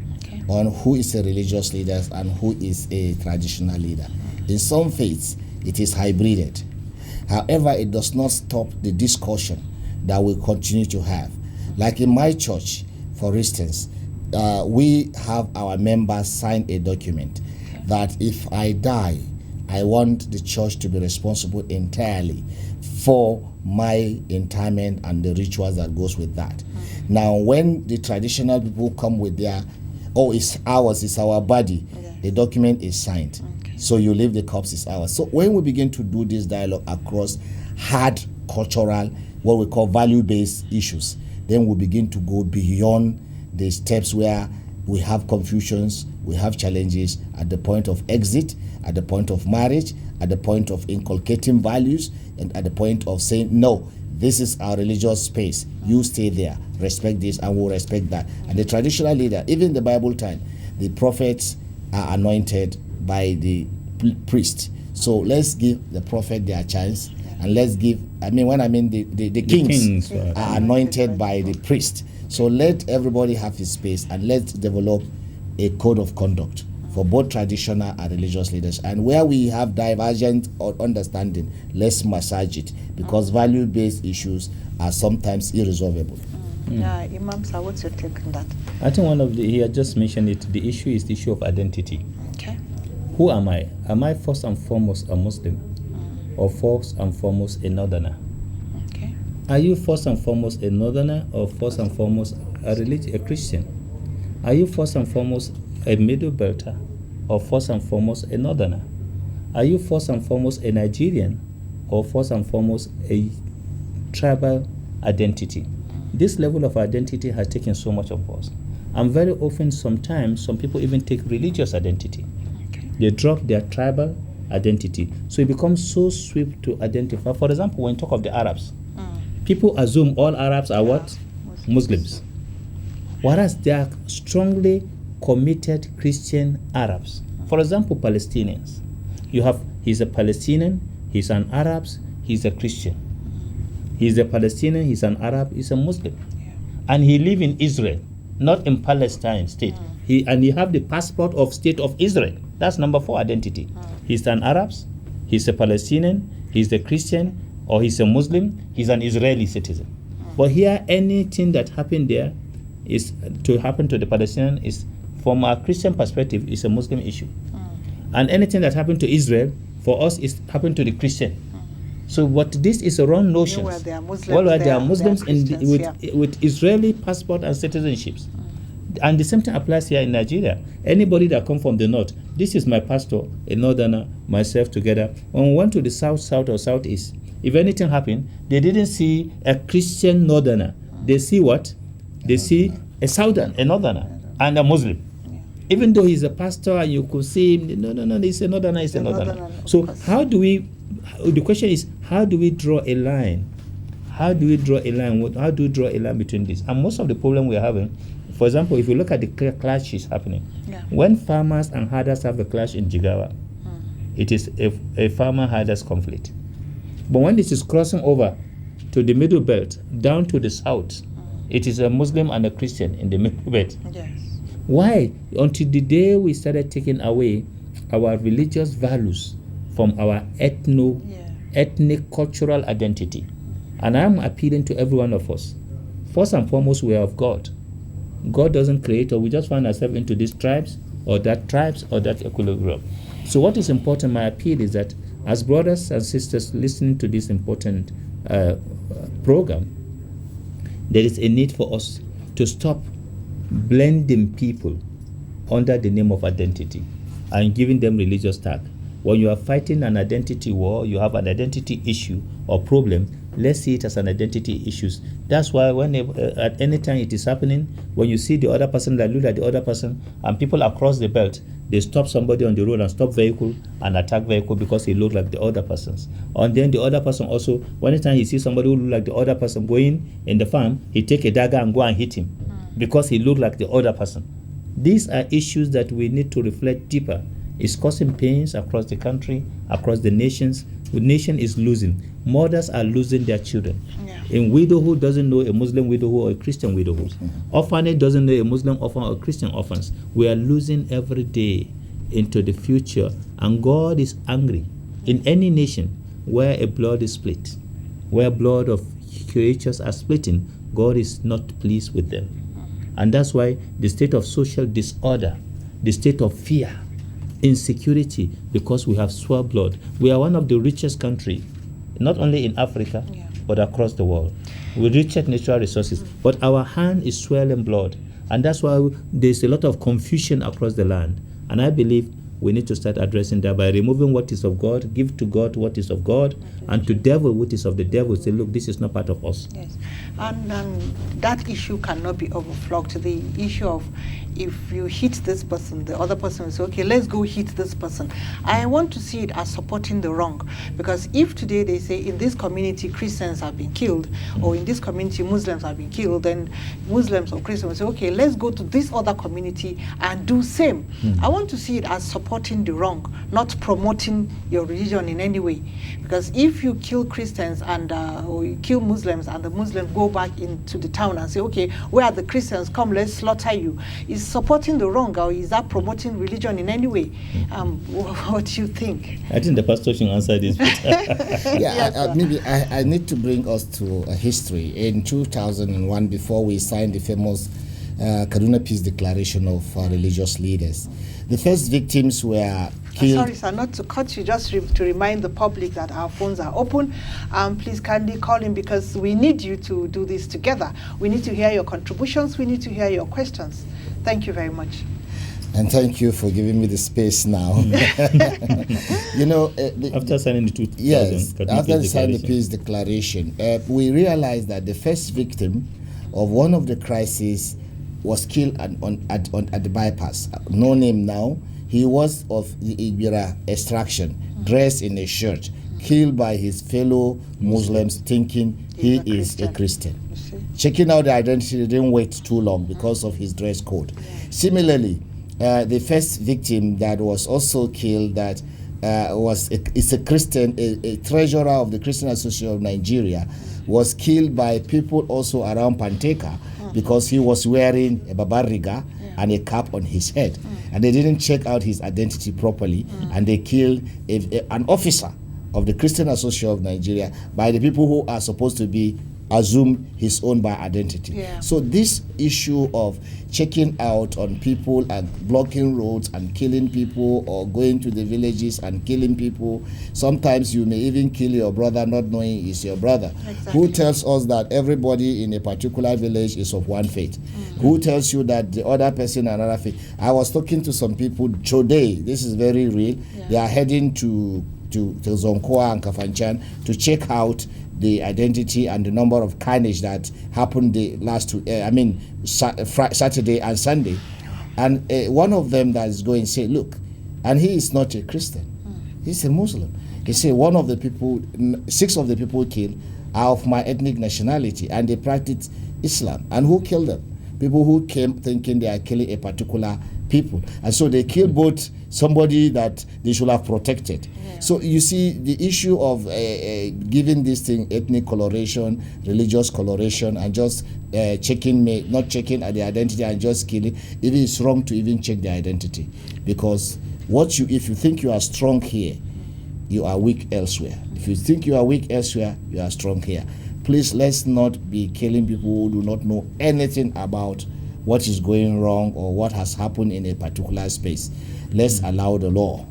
on who is a religious leader and who is a traditional leader. In some faiths, it is hybrided. However, it does not stop the discussion that we continue to have. Like in my church, for instance, we have our members sign a document that if I die, I want the church to be responsible entirely for my interment and the rituals that goes with that. Now, when the traditional people come with their, it's ours, it's our body, the document is signed. So you leave the corpse, is ours. So when we begin to do this dialogue across hard cultural, what we call value-based issues, then we begin to go beyond the steps where we have confusions, we have challenges at the point of exit, at the point of marriage, at the point of inculcating values, and at the point of saying, no, this is our religious space. You stay there, respect this, and we'll respect that. And the traditional leader, even in the Bible time, the prophets are anointed by the priest. So let's give the prophet their chance, and let's give, the kings are anointed by the priest. So let everybody have his space, and let's develop a code of conduct for both traditional and religious leaders. And where we have divergent understanding, let's massage it, because value-based issues are sometimes irresolvable. Imam Sir, what's your take on that? I think he had just mentioned it, the issue is the issue of identity. Okay. Who am I? Am I first and foremost a Muslim, or first and foremost a Northerner? Okay. Are you first and foremost a Northerner, or first and foremost a Christian? Are you first and foremost a Middle Belter, or first and foremost a Northerner? Are you first and foremost a Nigerian, or first and foremost a tribal identity? This level of identity has taken so much of us. And very often, sometimes, some people even take religious identity. Okay. They drop their tribal identity. So it becomes so swift to identify. For example, when you talk of the Arabs, people assume all Arabs are what? Muslims. Whereas they are strongly committed Christian Arabs. For example, Palestinians. He's a Palestinian, he's an Arab, he's a Christian. He's a Palestinian, he's an Arab, he's a Muslim. And he lives in Israel, not in Palestine state. He have the passport of state of Israel. That's number 4 identity. He's an Arab, he's a Palestinian, he's a Christian, or he's a Muslim, he's an Israeli citizen. But here, anything that happened there is to happen to the Palestinian is, from a Christian perspective, is a Muslim issue. And anything that happened to Israel, for us, is happened to the Christian. So what this is a wrong notion. Where they are Muslims, Well, there are Muslims with with Israeli passport and citizenships. And the same thing applies here in Nigeria. Anybody that come from the north, this is my pastor, a northerner, myself together. When we went to the south or southeast, if anything happened, they didn't see a Christian northerner. They see what? They see a southern, a northerner, and a Muslim. Even though he's a pastor and you could see him, no, he's a northerner, he's a northerner. So how do we, the question is, how do we draw a line? How do we draw a line? How do we draw a line between this? And most of the problem we're having, for example, if you look at the clashes happening, when farmers and herders have a clash in Jigawa, it is a farmer-herders conflict. But when this is crossing over to the middle belt, down to the south, it is a Muslim and a Christian in the middle belt. Yes. Why? Until the day we started taking away our religious values from our ethnic cultural identity. And I'm appealing to every one of us. First and foremost, we are of God. God doesn't create, or we just find ourselves into these tribes or that equilibrium. So what is important, my appeal is that as brothers and sisters listening to this important program, there is a need for us to stop blending people under the name of identity and giving them religious tag. When you are fighting an identity war, you have an identity issue or problem, let's see it as an identity issue. That's why when at any time it is happening, when you see the other person that look at the other person and people across the belt, they stop somebody on the road and stop vehicle and attack vehicle because he look like the other persons. And then the other person also, when anytime he sees somebody who look like the other person going in the farm, he take a dagger and go and hit him because he look like the other person. These are issues that we need to reflect deeper. It's causing pains across the country, across the nations. The nation is losing. Mothers are losing their children. In widowhood doesn't know a Muslim widowhood or a Christian widowhood. Orphanage doesn't know a Muslim orphan or a Christian orphans. We are losing every day into the future, and God is angry. In any nation where a blood is split, where blood of creatures are splitting, God is not pleased with them. And that's why the state of social disorder, the state of fear, insecurity, because we have swore blood. We are one of the richest countries, not only in Africa, but across the world. We rich at natural resources, but our hand is swelling blood. And that's why there's a lot of confusion across the land. And I believe we need to start addressing that by removing what is of God, give to God what is of God, and to devil what is of the devil. Say, look, this is not part of us. Yes, and that issue cannot be overflogged. The issue of if you hit this person, the other person will say, okay, let's go hit this person. I want to see it as supporting the wrong, because if today they say in this community Christians have been killed, or in this community Muslims have been killed, then Muslims or Christians will say, okay, let's go to this other community and do same. I want to see it as supporting the wrong, not promoting your religion in any way. Because if you kill Christians and or you kill Muslims and the Muslims go back into the town and say, okay, where are the Christians? Come, let's slaughter you. Is supporting the wrong, or is that promoting religion in any way? What do you think? I think the pastor should answer this. Maybe I need to bring us to a history. In 2001, before we signed the famous Kaduna Peace Declaration of religious leaders, the first victims were killed. Sorry, sir, not to cut you, just to remind the public that our phones are open. Please kindly call in, because we need you to do this together. We need to hear your contributions. We need to hear your questions. Thank you very much. And thank you for giving me the space now. After signing the after signing the peace declaration, we realized that the first victim of one of the crises was killed at the bypass. No name now. He was of the Ibira extraction, dressed in a shirt, killed by his fellow Muslims, thinking he is a Christian. Checking out the identity didn't wait too long because of his dress code. Similarly, the first victim that was also killed, that is a Christian, a treasurer of the Christian Association of Nigeria, was killed by people also around Panteka because he was wearing a babariga and a cap on his head. And they didn't check out his identity properly, and they killed an officer of the Christian Association of Nigeria by the people who are supposed to be assume his own by identity. Yeah. So this issue of checking out on people and blocking roads and killing people, or going to the villages and killing people, sometimes you may even kill your brother not knowing he's your brother. Exactly. Who tells us that everybody in a particular village is of one faith? Who tells you that the other person another faith? I was talking to some people today, this is very real. They are heading to Zonkoa and Kafanchan to check out the identity and the number of carnage that happened the last two, Saturday and Sunday. And one of them that is going say, look, and he is not a Christian, he's a Muslim. He said, 6 of the people killed are of my ethnic nationality, and they practice Islam. And who killed them? People who came thinking they are killing a particular people. And so they killed both somebody that they should have protected. So you see the issue of giving this thing ethnic coloration, religious coloration, and just not checking at the identity and just killing. It is wrong to even check the identity, because if you think you are strong here, you are weak elsewhere. If you think you are weak elsewhere, you are strong here. Please, let's not be killing people who do not know anything about what is going wrong or what has happened in a particular space. Let's allow the law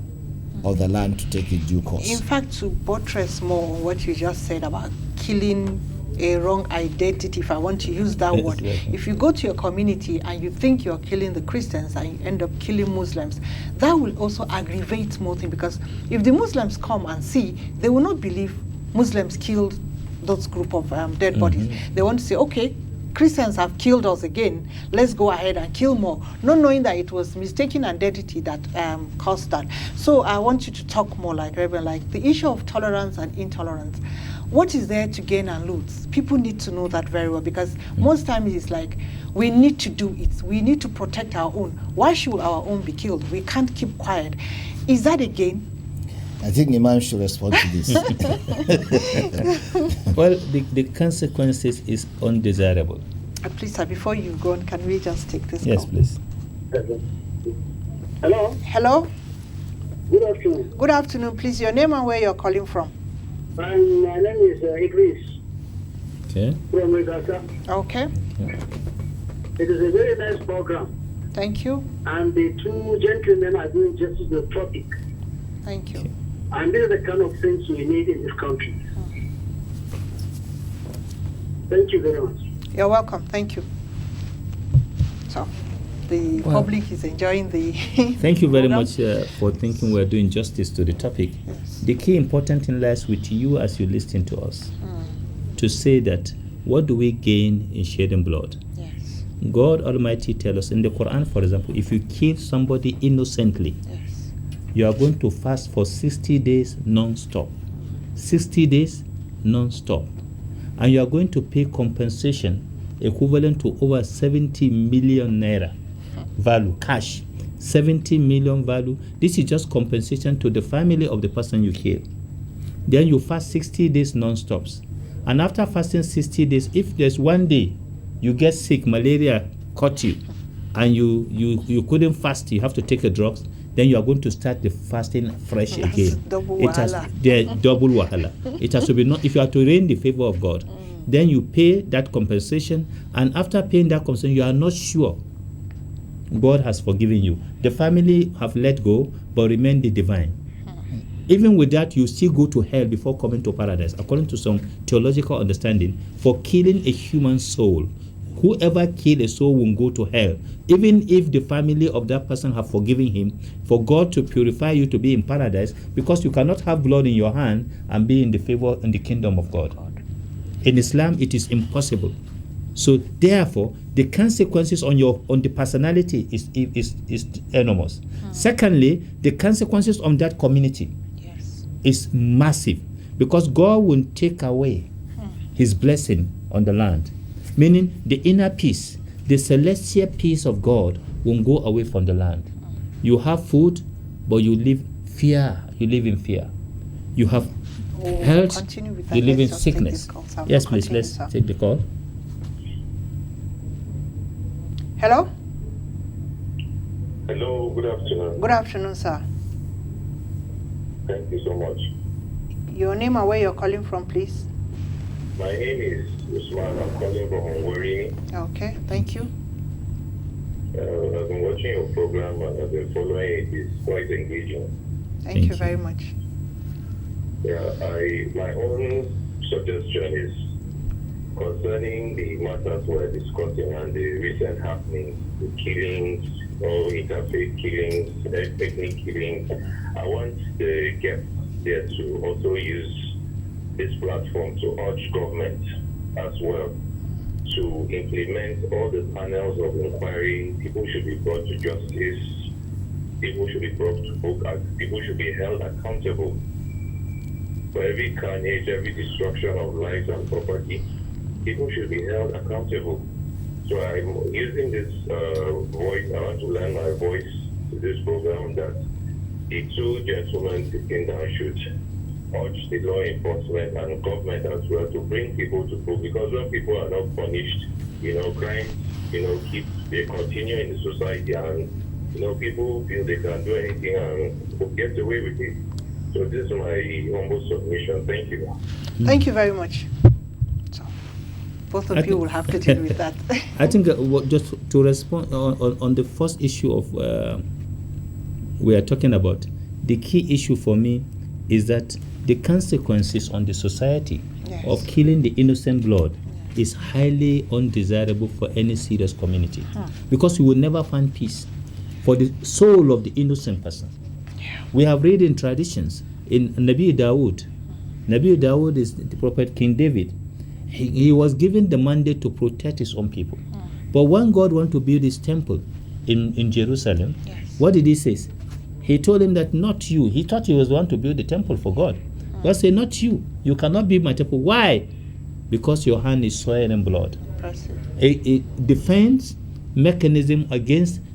of the land to take its due course. In fact, to buttress more on what you just said about killing a wrong identity, if I want to use that word, if you go to your community and you think you're killing the Christians and you end up killing Muslims, that will also aggravate more things, because if the Muslims come and see, they will not believe Muslims killed those group of dead bodies. They want to say, okay, Christians have killed us again, let's go ahead and kill more, not knowing that it was mistaken identity that caused that. So I want you to talk more, like Reverend, like the issue of tolerance and intolerance. What is there to gain and lose? People need to know that very well, because most times it's like, we need to do it. We need to protect our own. Why should our own be killed? We can't keep quiet. Is that a gain? I think Imam should respond to this. Well, the consequences is undesirable. Please, sir, before you go on, can we just take this Yes, call? please. Hello? Hello? Good afternoon. Good afternoon. Please, your name and where you're calling from. My name is Idris. Okay. From Regasa. Okay. It is a very nice program. Thank you. And the two gentlemen are doing justice to the topic. Thank you. And these are the kind of things we need in this country. Thank you very much. You're welcome. Thank you. So, the public is enjoying the Thank you very program. much for thinking we're doing justice to the topic. Yes. The key important thing lies with you as you listen to us, to say that what do we gain in shedding blood? Yes. God Almighty tells us in the Quran, for example, if you kill somebody innocently, you are going to fast for 60 days non-stop. 60 days non-stop. And you are going to pay compensation equivalent to over 70 million naira value, cash. 70 million value. This is just compensation to the family of the person you killed. Then you fast 60 days non-stops. And after fasting 60 days, if there's one day you get sick, malaria caught you, and you couldn't fast, you have to take a drugs, then you are going to start the fasting fresh again. Double It has wahala. double wahala. It has to be not, if you are to reign the favor of God, then you pay that compensation, and after paying that compensation, you are not sure God has forgiven you. The family have let go, but remain the divine. Even with that, you still go to hell before coming to paradise, according to some theological understanding, for killing a human soul. Whoever killed a soul will go to hell, even if the family of that person have forgiven him, for God to purify you to be in paradise, because you cannot have blood in your hand and be in the favor in the kingdom of God. In Islam, it is impossible. So therefore, the consequences on the personality is enormous. Secondly, the consequences on that community is massive, because God will take away his blessing on the land. Meaning the inner peace, the celestial peace of God will go away from the land. You have food, but you live fear. You live in fear. You have health, you live in sickness. Yes, please, let's take the call. Hello? Hello, good afternoon. Good afternoon, sir. Thank you so much. Your name and where you're calling from, please. My name is Usman. I'm calling from Hungary. Okay, thank you. I've been watching your program and I've been following it. It's quite engaging. Thank you very much. Yeah, my own suggestion is concerning the matters we're discussing and the recent happenings, the killings, or interfaith killings, ethnic killings. I want the guests there to also use this platform to urge government as well to implement all the panels of inquiry. People should be brought to justice. People should be brought to book. People should be held accountable for every carnage, every destruction of lives and property. People should be held accountable. So I'm using this voice. I want to lend my voice to this program that the two gentlemen sitting down should urge the law enforcement and government as well to bring people to book, because when people are not punished, crime, they continue in the society, and people feel they can do anything and get away with it. So this is my humble submission. Thank you. Thank you very much. So both of you will have to deal with that. I think just to respond on the first issue of we are talking about, the key issue for me is that the consequences on the society of killing the innocent blood is highly undesirable for any serious community, because you will never find peace for the soul of the innocent person. We have read in traditions in Nabi Dawood. Nabi Dawood is the prophet King David. He was given the mandate to protect his own people. But when God wanted to build his temple in Jerusalem, what did he say? He told him that not you. He thought he was the one to build the temple for God. God said, not you. You cannot build my temple. Why? Because your hand is soiled in blood. A defense mechanism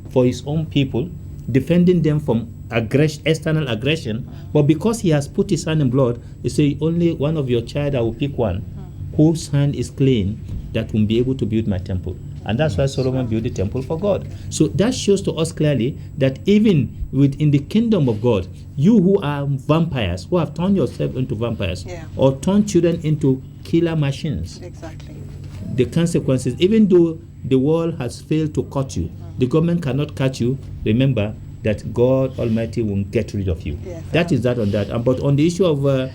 for his own people, defending them from external aggression. But because he has put his hand in blood, he say, only one of your child, I will pick one, whose hand is clean, that will be able to build my temple. And that's why Solomon built the temple for God. So that shows to us clearly that even within the kingdom of God, you who are vampires, who have turned yourself into vampires, or turned children into killer machines, the consequences, even though the world has failed to cut you, the government cannot cut you, remember that God Almighty will get rid of you. That is that on that. But on the issue of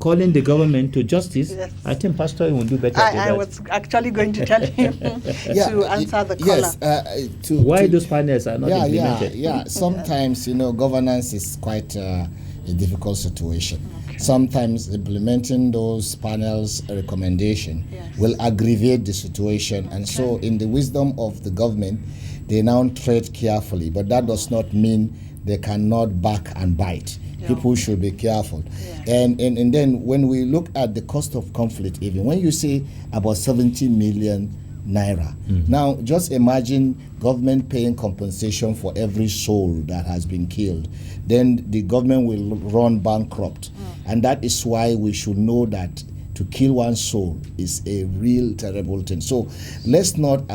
calling the government to justice, I think Pastor will do better. I was actually going to tell him to answer the caller. Why those panels are not implemented? Sometimes, governance is quite a difficult situation. Sometimes implementing those panels' recommendation will aggravate the situation. And so in the wisdom of the government, they now tread carefully. But that does not mean they cannot back and bite. People should be careful. And then when we look at the cost of conflict, even when you say about 70 million naira, now just imagine government paying compensation for every soul that has been killed. Then the government will run bankrupt. And that is why we should know that to kill one soul is a real terrible thing. So let's not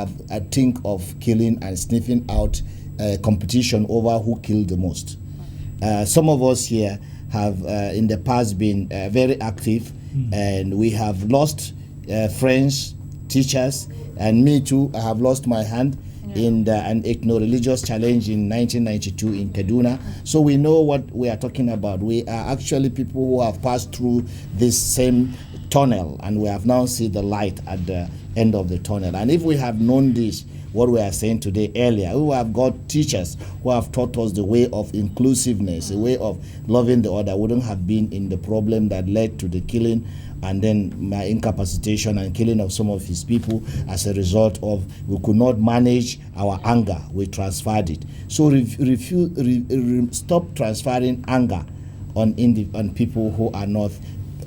think of killing and sniffing out competition over who killed the most. Some of us here have in the past been very active, and we have lost friends, teachers, and me too. I have lost my hand in an ethno-religious challenge in 1992 in Kaduna. So we know what we are talking about. We are actually people who have passed through this same tunnel, and we have now seen the light at the end of the tunnel. And if we have known this, what we are saying today earlier, we have got teachers who have taught us the way of inclusiveness, a way of loving the other, wouldn't have been in the problem that led to the killing and then my incapacitation and killing of some of his people as a result of we could not manage our anger. We transferred it. So stop transferring anger on people who are not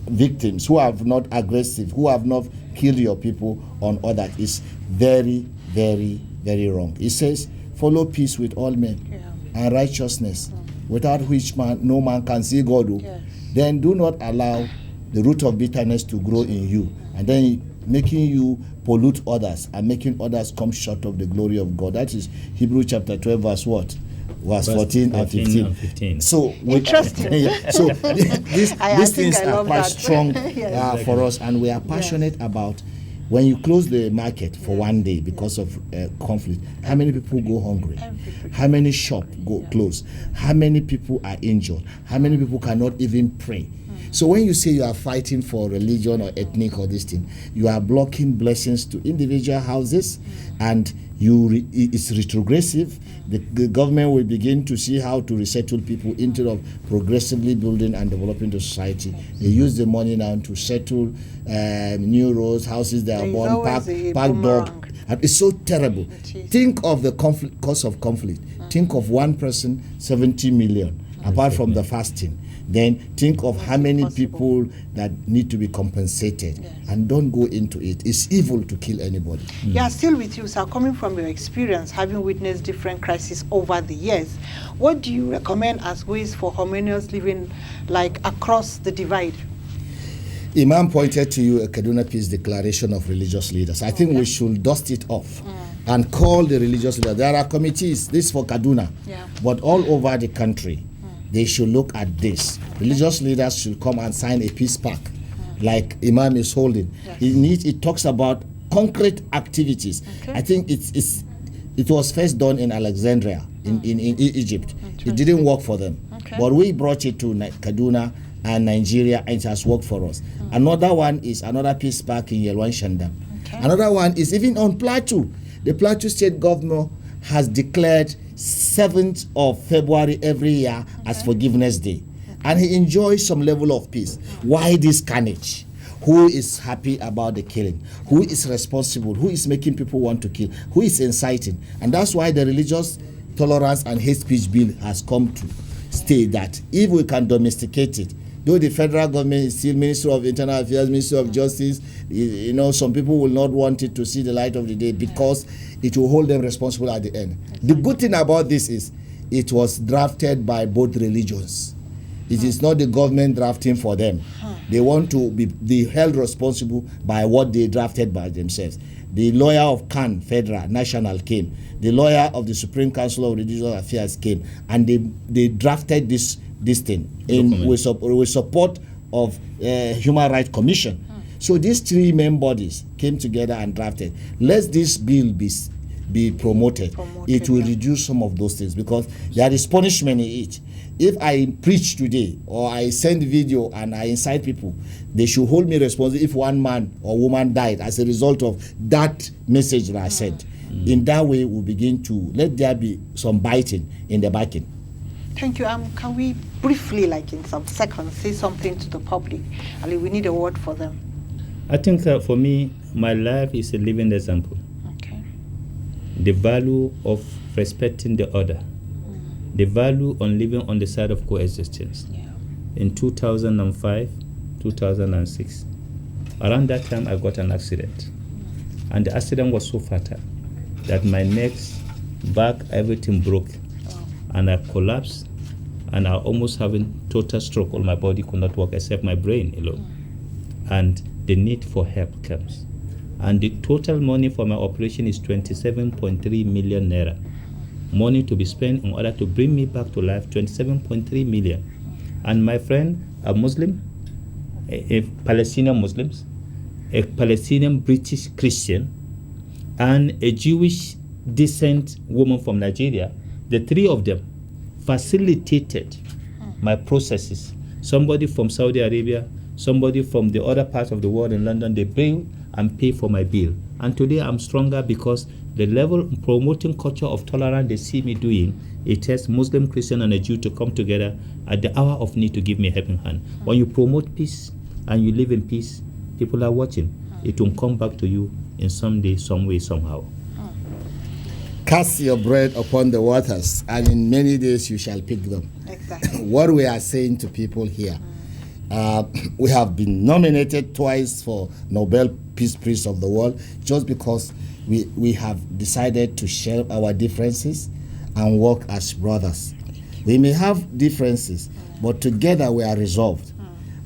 victims, who are not aggressive, who have not killed your people on others. It's very, very, very wrong. It says, follow peace with all men and righteousness, without which no man can see God. Then do not allow the root of bitterness to grow in you, and then making you pollute others and making others come short of the glory of God. That is Hebrews chapter 12 verse what? verse Verse 14 and 15. So, Interesting. So I these think things I are love quite that. strong Yes. for us, and we are passionate about when you close the market for one day because of conflict. How many people go hungry? How many shops go close? How many people are injured? How many people cannot even pray? So when you say you are fighting for religion or ethnic or this thing, you are blocking blessings to individual houses, and it's retrogressive. The government will begin to see how to resettle people instead of progressively building and developing the society. They use the money now to settle new roads, houses that are born, park dog. And it's so terrible. Think of the cause of conflict. Think of one person, 70 million, apart from the fasting. Then think of how many people that need to be compensated, and don't go into it. It's evil to kill anybody. Yeah, still with you, sir. Coming from your experience, having witnessed different crises over the years, what do you recommend as ways for harmonious living, like across the divide? Imam pointed to you a Kaduna Peace Declaration of religious leaders. I think we should dust it off and call the religious leaders. There are committees, this for Kaduna, but all over the country. They should look at this. Religious leaders should come and sign a peace pact, like Imam is holding. It talks about concrete activities. I think it was first done in Alexandria, in Egypt. It didn't work for them, but we brought it to Kaduna and Nigeria, and it has worked for us. Another one is another peace pact in Yelwan Shandam. Another one is even on Plateau. The Plateau State Governor has declared 7th of February every year as Forgiveness Day, and he enjoys some level of peace. Why this carnage? Who is happy about the killing? Who is responsible? Who is making people want to kill? Who is inciting? And that's why the Religious Tolerance and Hate Speech Bill has come to state that if we can domesticate it, though the federal government is still Ministry of Internal Affairs, Ministry of Justice, some people will not want it to see the light of the day because it will hold them responsible at the end. The good thing about this is it was drafted by both religions. It is not the government drafting for them. They want to be held responsible by what they drafted by themselves. The lawyer of CAN, Federal, National came. The lawyer of the Supreme Council of Religious Affairs came. And they drafted this thing with support of Human Rights Commission. So these three main bodies came together and drafted. Let this bill be promoted. It will reduce some of those things because there is punishment in it. If I preach today or I send video and I incite people, they should hold me responsible if one man or woman died as a result of that message that I sent. In that way, we'll begin to let there be some biting in the backing. Thank you. Can we briefly, like in some seconds, say something to the public? Ali, we need a word for them. I think for me, my life is a living example. The value of respecting the other, the value on living on the side of coexistence. In 2005, 2006, around that time I got an accident, and the accident was so fatal that my neck, back, everything broke, and I collapsed, and I almost having total stroke. All my body could not work except my brain alone, and the need for help comes. And the total money for my operation is 27.3 million naira. Money to be spent in order to bring me back to life, 27.3 million. And my friend, a Muslim, a Palestinian Muslims, a Palestinian British Christian, and a Jewish descent woman from Nigeria, the three of them facilitated my processes. Somebody from Saudi Arabia, somebody from the other parts of the world in London, they bring and pay for my bill. And today I'm stronger because the level of promoting culture of tolerance they see me doing, it takes Muslim, Christian, and a Jew to come together at the hour of need to give me a helping hand. When you promote peace and you live in peace, people are watching. It will come back to you in some day, some way, somehow. Cast your bread upon the waters, and in many days you shall pick them. Exactly. What we are saying to people here, we have been nominated twice for Nobel Peace Prize of the World just because we have decided to share our differences and work as brothers. We may have differences, but together we are resolved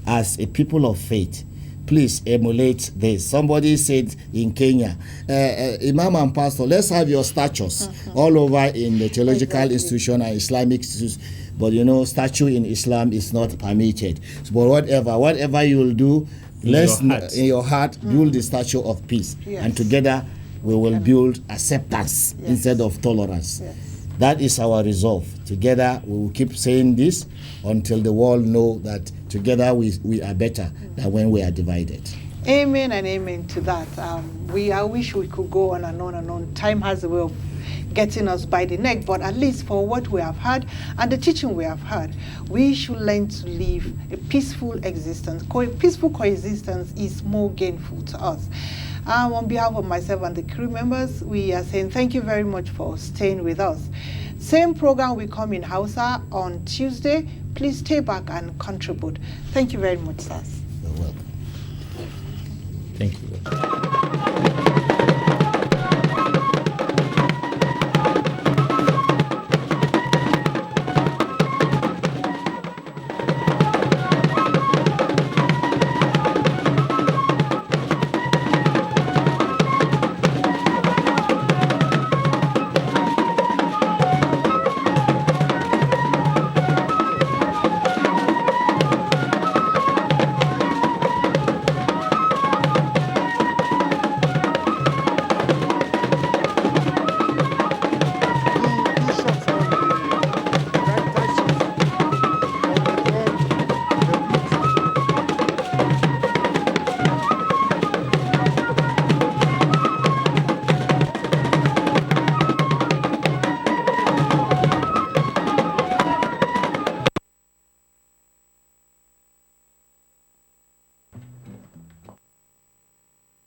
as a people of faith please emulate this. Somebody said in Kenya, Imam and Pastor, let's have your statues all over in the theological institution and Islamic institutions. But you know, statue in Islam is not permitted. So, but whatever you will do, in your heart, build the statue of peace. Yes. And together we will build acceptance instead of tolerance. That is our resolve. Together we will keep saying this until the world know that together we are better than when we are divided. Amen and amen to that. I wish we could go on and on and on. Time has a way of getting us by the neck, but at least for what we have heard and the teaching we have heard, we should learn to live a peaceful existence. Peaceful coexistence is more gainful to us. On behalf of myself and the crew members, we are saying thank you very much for staying with us. Same program will come in Hausa on Tuesday. Please stay back and contribute. Thank you very much, sirs. You're welcome. Thank you.